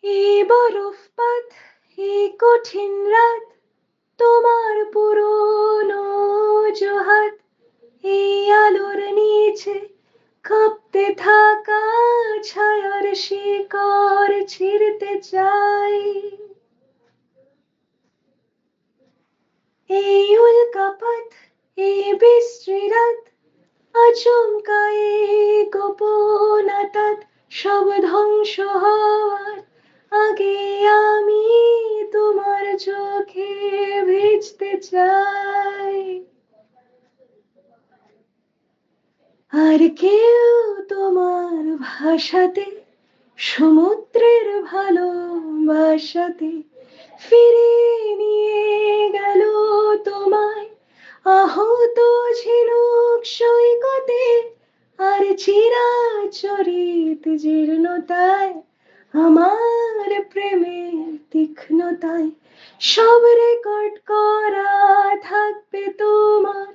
এই বরফপাত, এই কঠিন রাত, তোমার পুরনো অজুহাত, এই আলোর নিচে কাঁপতে থাকা ছায়ার শিকড় ছিঁড়তে চাই। এই উল্কাপাত, এই বিশ্রী রাত, আচমকা এই গোপনাতাত, সব ধ্বংস হওয়ার আগে আমি তোমার চোখে ভিজতে চাই। আর কেউ তোমার ভাষাতে, সমুদ্রের ভালোবাসাতে ফিরিয়ে নিয়ে গেল তোমায়, আহত ঝিনুক সৈকতে, আর চিরাচরিত জীর্ণতায়, আমার প্রেমের তীক্ষ্ণতায় সব রেকর্ড করা থাকবে তোমার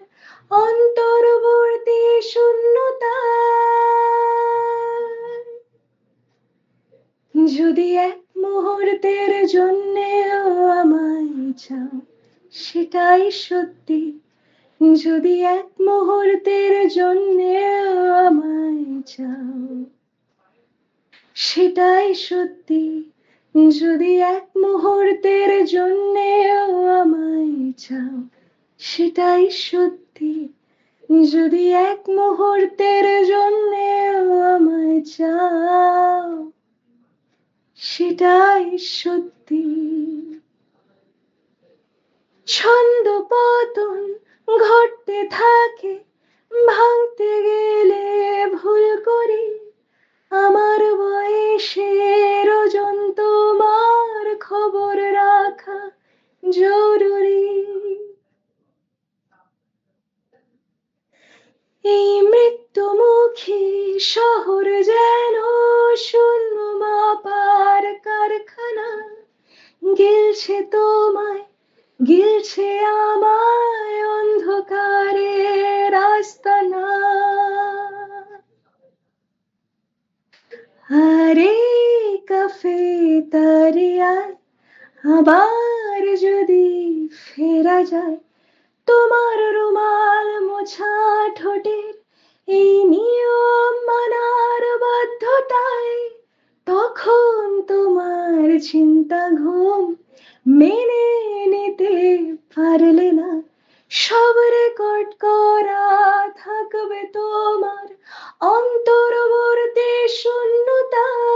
অন্তর্বর্তী শূন্যতায়। যদি এক মুহূর্তের জন্যেও আমায় চাও, সেটাই সত্যি। যদি এক মুহূর্তের জন্যেও আমায় চাও, সেটাই সত্যি। যদি এক মুহূর্তের জন্যেও আমায় চাও, সেটাই সত্যি। যদি এক মুহূর্তের জন্যেও আমায় চাও, সেটাই সত্যি। ছন্দ পতন ঘটতে থাকে, ভাঙতে গেলে ভুল করি, আমার বয়সের ওজন তোমার খবর রাখা জরুরি। এই মৃত্যুমুখী শহর যেন শূন্য মাপার কারখানা, গিলছে তোমায়, গিলছে আমায় অন্ধকারের আস্তানা। আরে কাফে তারিয়ায় আবার যদি ফেরা যায়, তোমার রুমাল মোছা ঠোঁটের এই নিয়ম মানার বাধ্যতায়, তখন তোমার চিন্তা ঘুম মেনে নিতে পারলে না, সব রেকর্ড করা থাকবে তোমার অন্তর্বর্তী শূন্যতায়।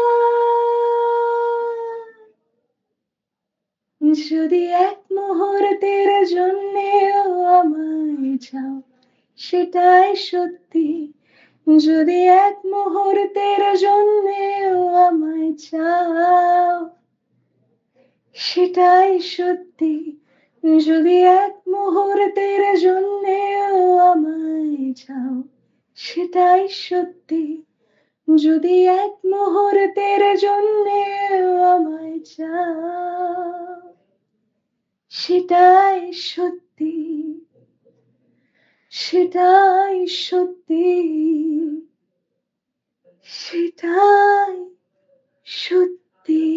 যদি এক মুহূর্তের জন্যেও আমায় চাও, সেটাই সত্যি। যদি এক মুহূর্তের জন্যেও আমায় চাও, সেটাই সত্যি। যদি এক মুহূর্তের জন্যেও আমায় চাও, সেটাই সত্যি। যদি এক মুহূর্তের জন্যেও আমায় চাও, সেটাই সত্যি। সেটাই সত্যি। সেটাই সত্যি।